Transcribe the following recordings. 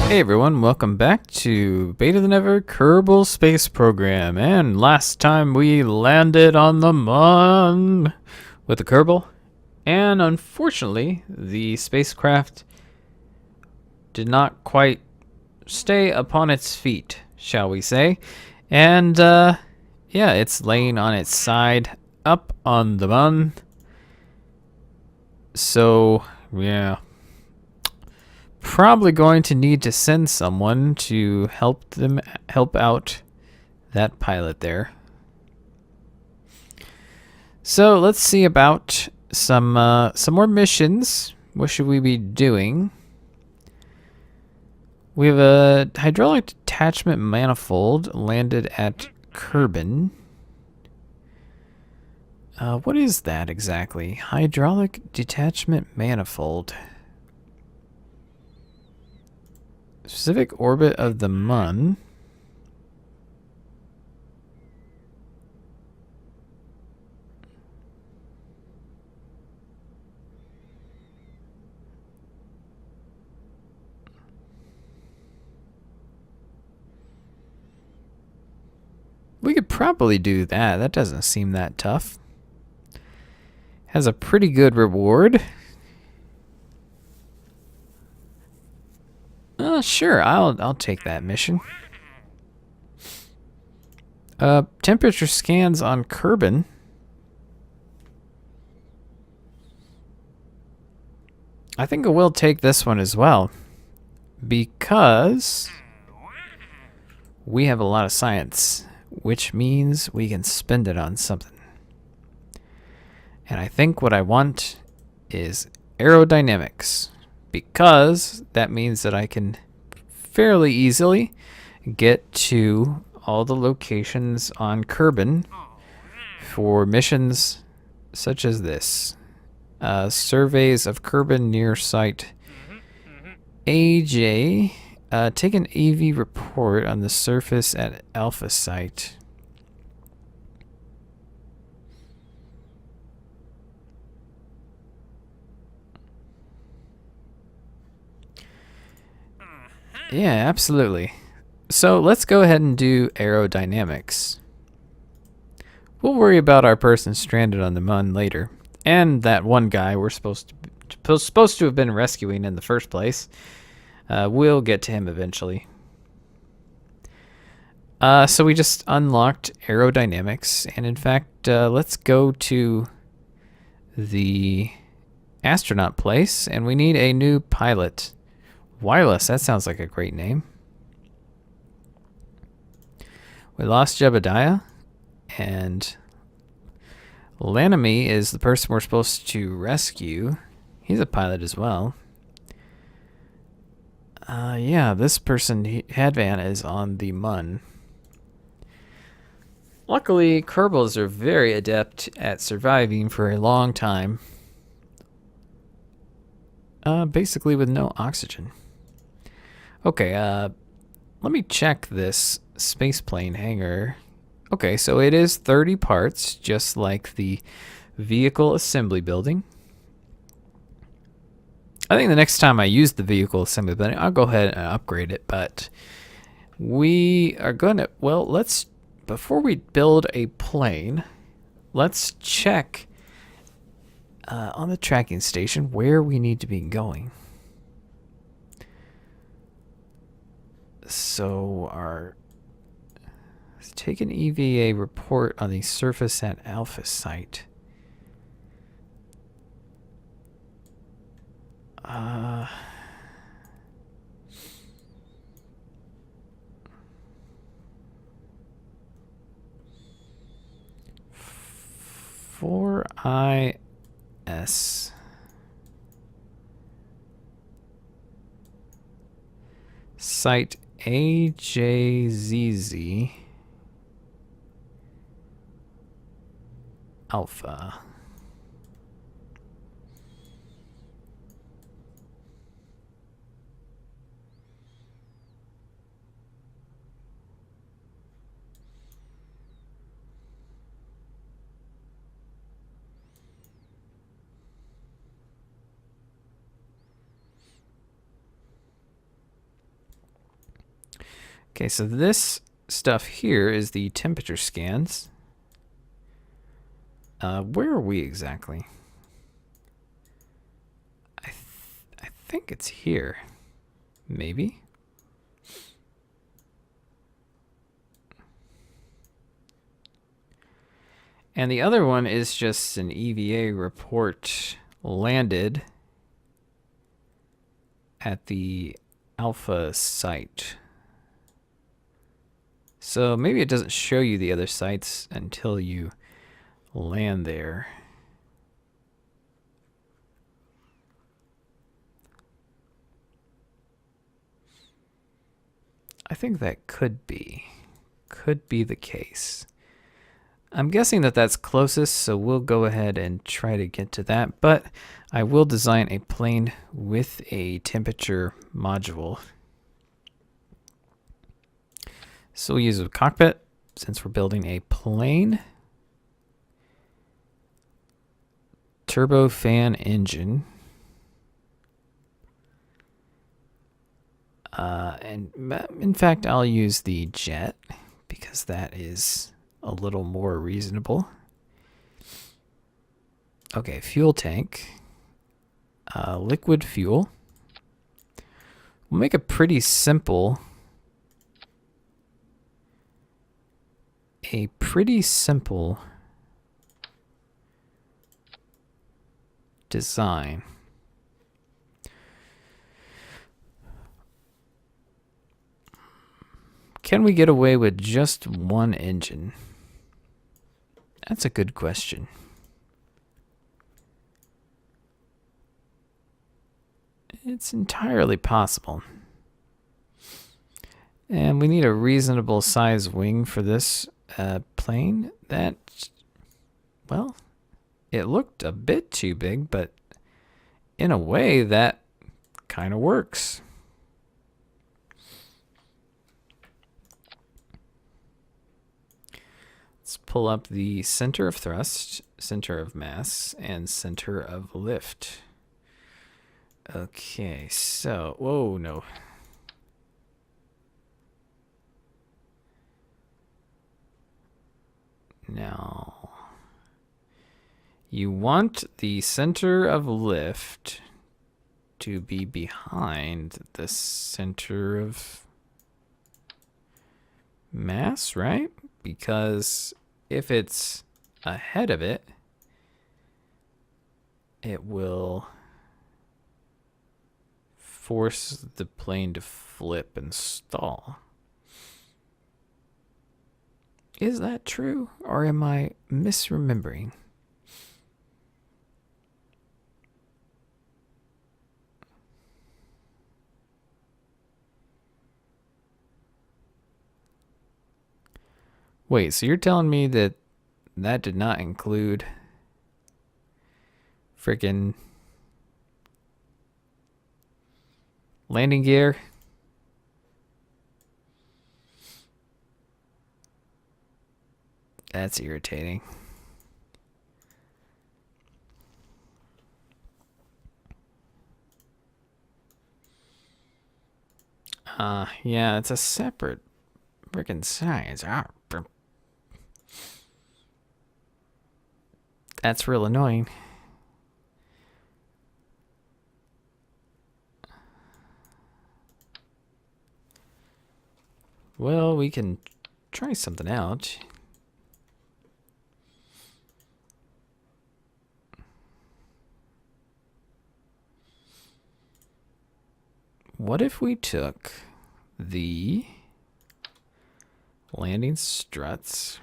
Hey everyone, welcome back to Beta Than Ever Kerbal Space Program. And last time we landed on the Moon with the Kerbal. And unfortunately, the spacecraft did not quite stay upon its feet, shall we say. And yeah, it's laying on its side up on the Moon. So, yeah. Probably going to need to send someone to help out that pilot there. So let's see about some more missions. What should we be doing? We have a hydraulic detachment manifold landed at Kerbin. What is that exactly? Hydraulic detachment manifold. Specific orbit of the Mun. We could probably do that. That doesn't seem that tough. Has a pretty good reward. Sure, I'll take that mission. Temperature scans on Kerbin. I think I will take this one as well, because we have a lot of science, which means we can spend it on something. And I think what I want is aerodynamics, because that means that I can fairly easily get to all the locations on Kerbin for missions such as this. Surveys of Kerbin near site AJ. Take an EV report on the surface at Alpha site. Yeah, absolutely. So let's go ahead and do aerodynamics. We'll worry about our person stranded on the Mun later. And that one guy we're supposed to have been rescuing in the first place. We'll get to him eventually. So we just unlocked aerodynamics. And in fact, let's go to the astronaut place. And we need a new pilot. Wireless, that sounds like a great name. We lost Jebediah, and Lanamy is the person we're supposed to rescue. He's a pilot as well. Yeah, this person, Hadvan, is on the Mun. Luckily, Kerbals are very adept at surviving for a long time. Basically with no oxygen. Okay, let me check this spaceplane hangar. Okay, so it is 30 parts, just like the vehicle assembly building. I think the next time I use the vehicle assembly building, I'll go ahead and upgrade it, but we are gonna, well, before we build a plane, let's check on the tracking station where we need to be going. So let's take an EVA report on the surface at Alpha site. For IS site AJZZ Alpha. Okay, so this stuff here is the temperature scans. Where are we exactly? I think it's here. Maybe? And the other one is just an EVA report landed at the alpha site. So maybe it doesn't show you the other sites until you land there. I think that could be the case. I'm guessing that that's closest, so we'll go ahead and try to get to that, but I will design a plane with a temperature module. So we'll use a cockpit since we're building a plane. Turbofan engine. And in fact, I'll use the jet because that is a little more reasonable. Okay, fuel tank. Liquid fuel. We'll make a pretty simple. Design. Can we get away with just one engine? That's a good question. It's entirely possible. And we need a reasonable size wing for this plane. That, well, it looked a bit too big, but in a way that kind of works. Let's pull up the center of thrust, center of mass, and center of lift. Okay, so, whoa, no. Now, you want the center of lift to be behind the center of mass, right? Because if it's ahead of it, it will force the plane to flip and stall. Is that true, or am I misremembering? Wait, so you're telling me that that did not include freaking landing gear? That's irritating. Yeah, it's a separate freaking size. That's real annoying. Well, we can try something out. What if we took the landing struts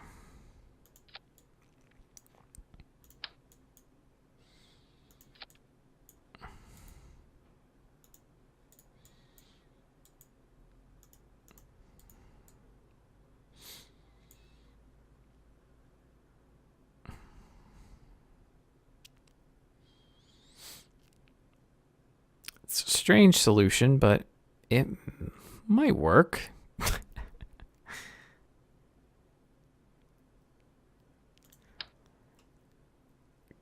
It's a strange solution, but it might work.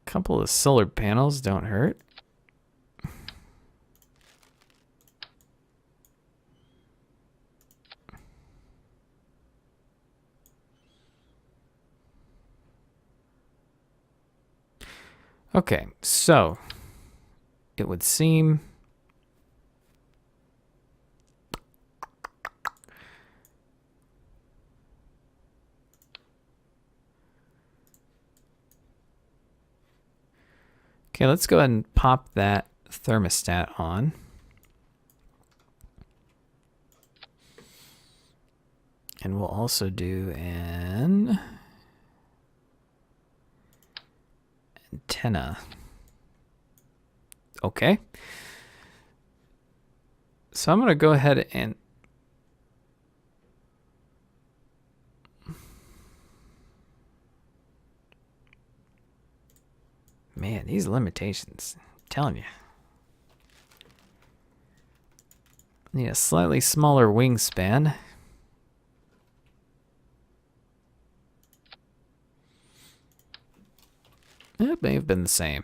Couple of solar panels don't hurt. Okay, so it would seem okay, let's go ahead and pop that thermostat on. And we'll also do an antenna. Okay. So I'm going to go ahead and man, these limitations, I'm telling you. Need a slightly smaller wingspan. It may have been the same.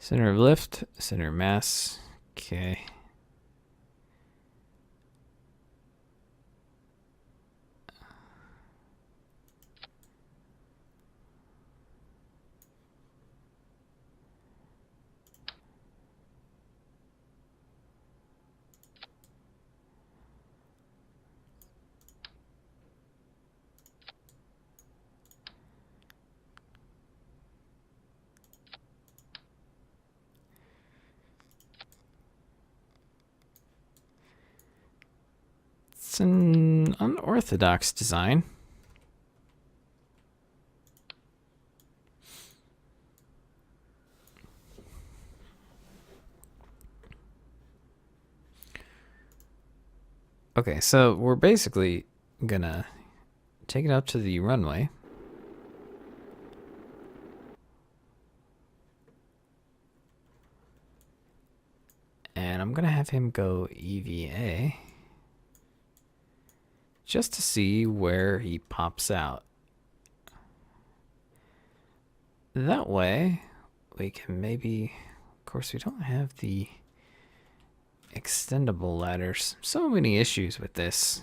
Center of lift, center of mass. Okay. It's an unorthodox design. Okay, so we're basically gonna take it up to the runway. And I'm gonna have him go EVA just to see where he pops out. That way we can maybe, of course we don't have the extendable ladders. So many issues with this.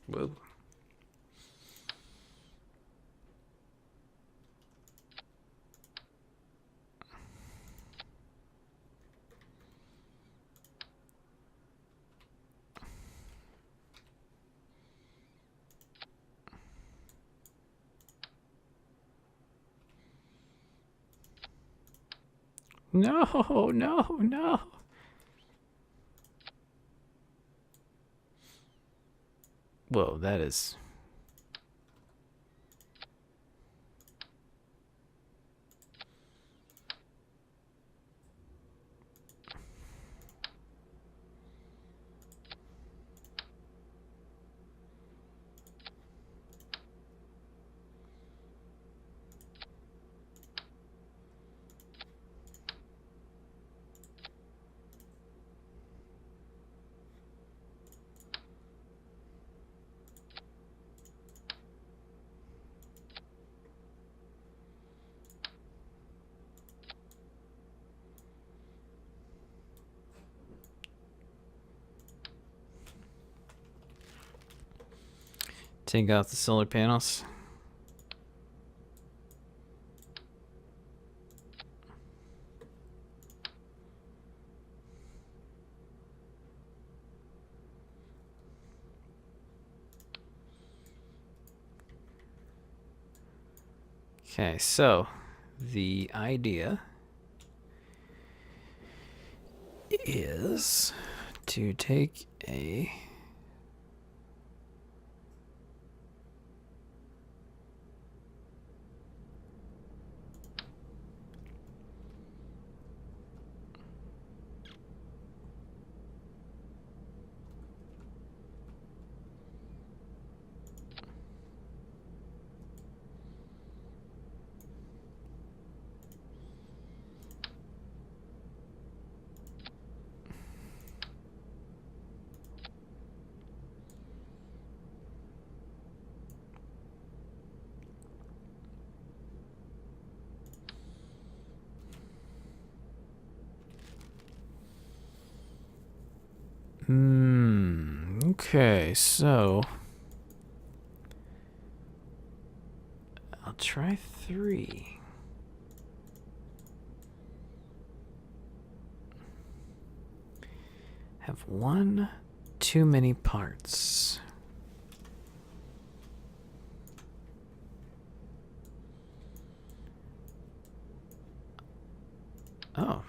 Whoa. No, no, no. Whoa, that is... Take out the solar panels. Okay, so the idea is to take a Okay, so I'll try 3. Have 1 too many parts. Oh.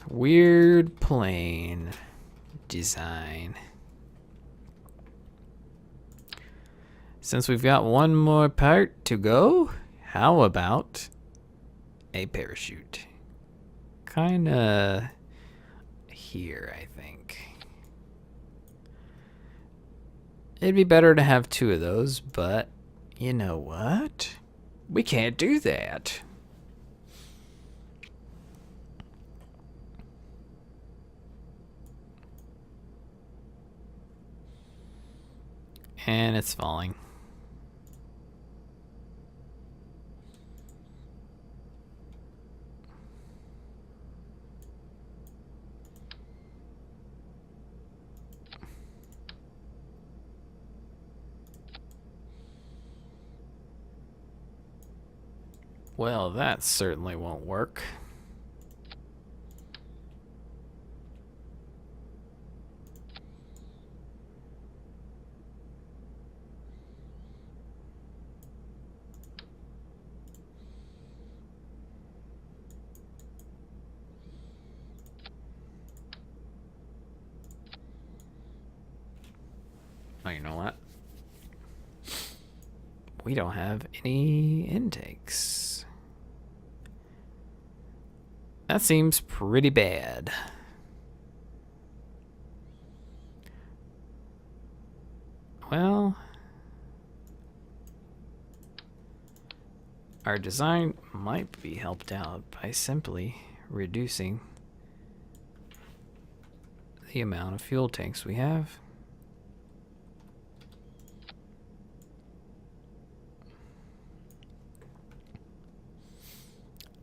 Weird plane design. Since we've got 1 more part to go, how about a parachute? Kinda here, I think. It'd be better to have 2 of those, but you know what? We can't do that. And it's falling. Well, that certainly won't work. Oh, you know what? We don't have any intakes. That seems pretty bad. Well, our design might be helped out by simply reducing the amount of fuel tanks we have.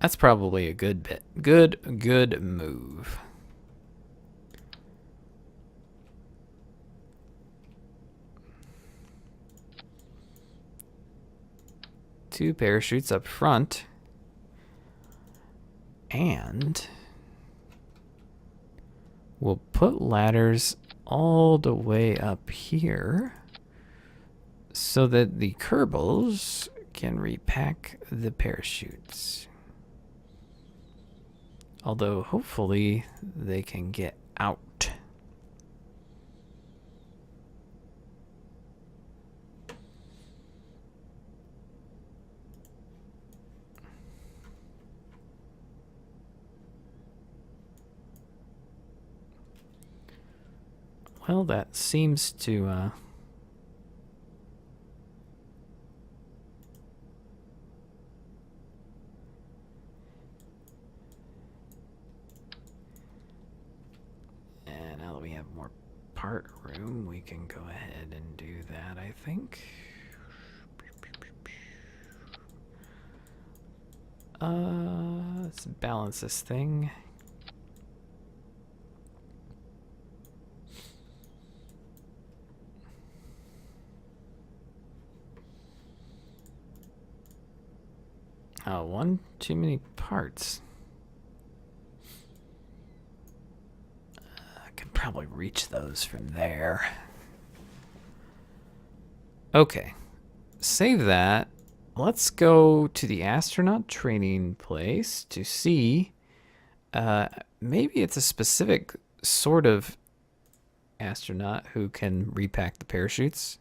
That's probably a good bit. Good move. Two parachutes up front. And we'll put ladders all the way up here so that the Kerbals can repack the parachutes. Although, hopefully, they can get out. Well, that seems to, and now that we have more part room, we can go ahead and do that, I think. Let's balance this thing. Oh, 1 too many parts. I can probably reach those from there. Okay, save that. Let's go to the astronaut training place to see. Maybe it's a specific sort of astronaut who can repack the parachutes.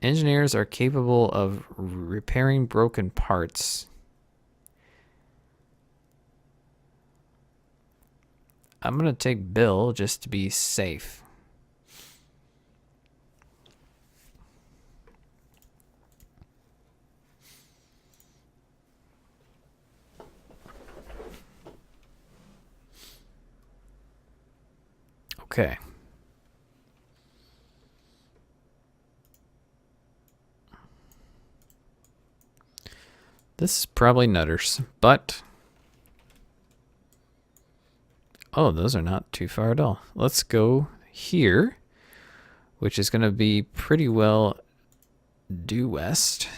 Engineers are capable of repairing broken parts. I'm going to take Bill just to be safe. Okay. This is probably nutters, but... Oh, those are not too far at all. Let's go here, which is going to be pretty well due west.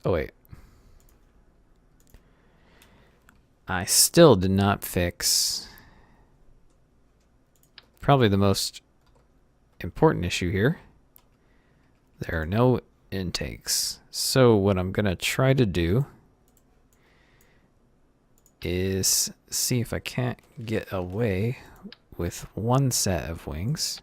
Oh, wait. I still did not fix probably the most important issue here. There are no intakes. So what I'm going to try to do is see if I can't get away with one set of wings.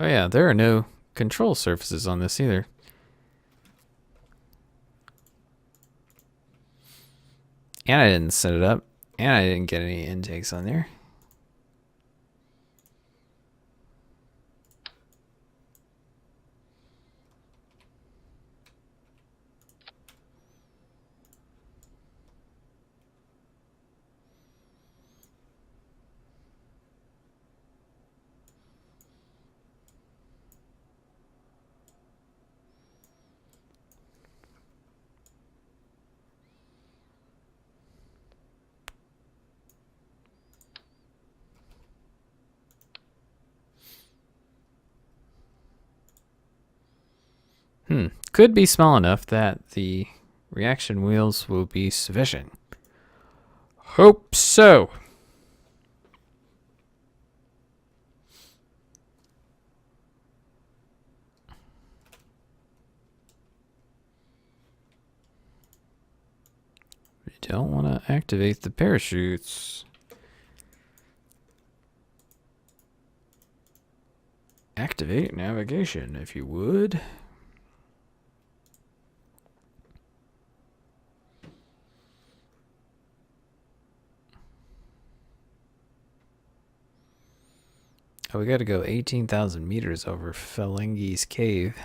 Oh yeah, there are no control surfaces on this either. And I didn't set it up. And I didn't get any intakes on there. Could be small enough that the reaction wheels will be sufficient. Hope so. We don't want to activate the parachutes. Activate navigation, if you would. Oh, we gotta go 18,000 meters over Felengi's cave.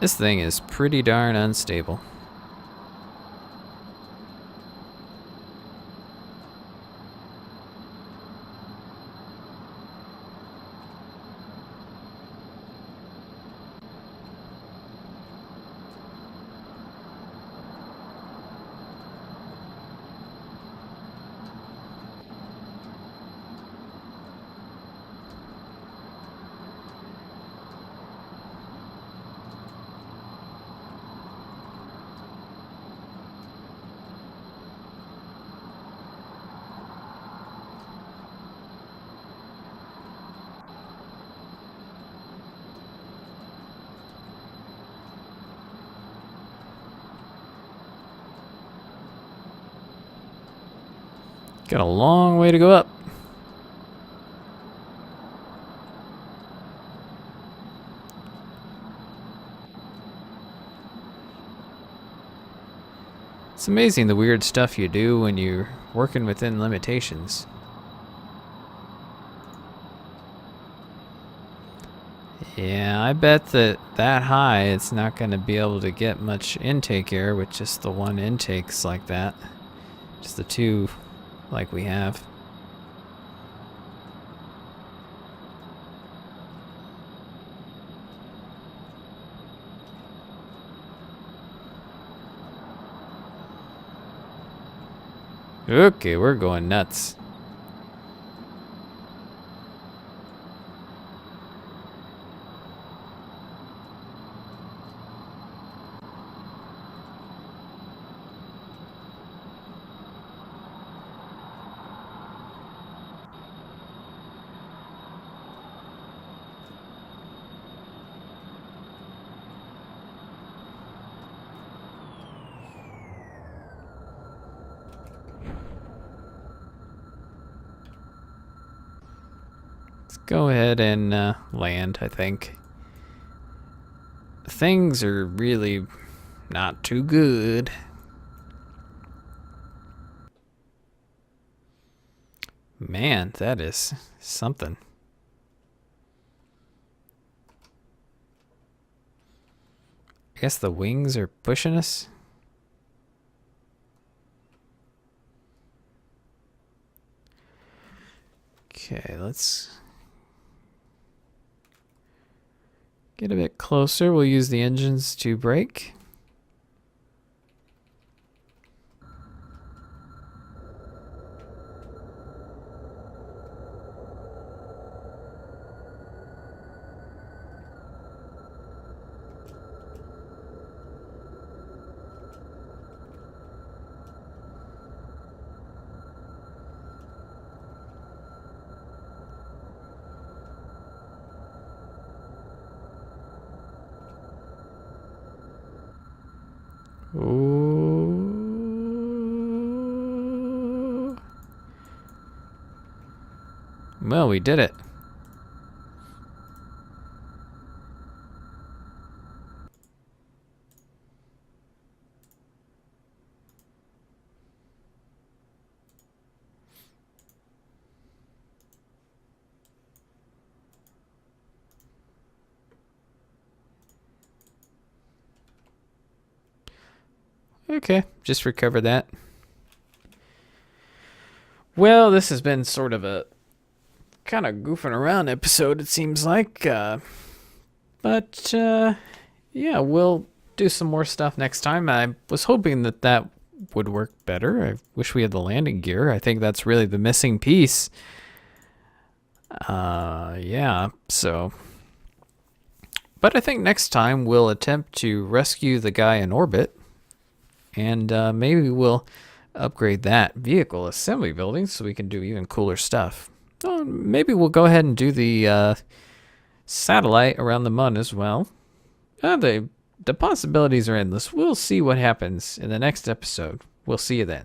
This thing is pretty darn unstable. Got a long way to go up. It's amazing the weird stuff you do when you're working within limitations. Yeah, I bet that high it's not going to be able to get much intake air with just the one intakes like that. Just the two like we have. Okay, we're going nuts. Let's go ahead and land, I think. Things are really not too good. Man, that is something. I guess the wings are pushing us. Okay, let's get a bit closer. We'll use the engines to brake. Ooh. Well, we did it. Okay, just recover that. Well, this has been sort of a kind of goofing around episode, it seems like. But yeah, we'll do some more stuff next time. I was hoping that that would work better. I wish we had the landing gear. I think that's really the missing piece. Yeah, so. But I think next time we'll attempt to rescue the guy in orbit. And maybe we'll upgrade that vehicle assembly building so we can do even cooler stuff. Oh, maybe we'll go ahead and do the satellite around the moon as well. The possibilities are endless. We'll see what happens in the next episode. We'll see you then.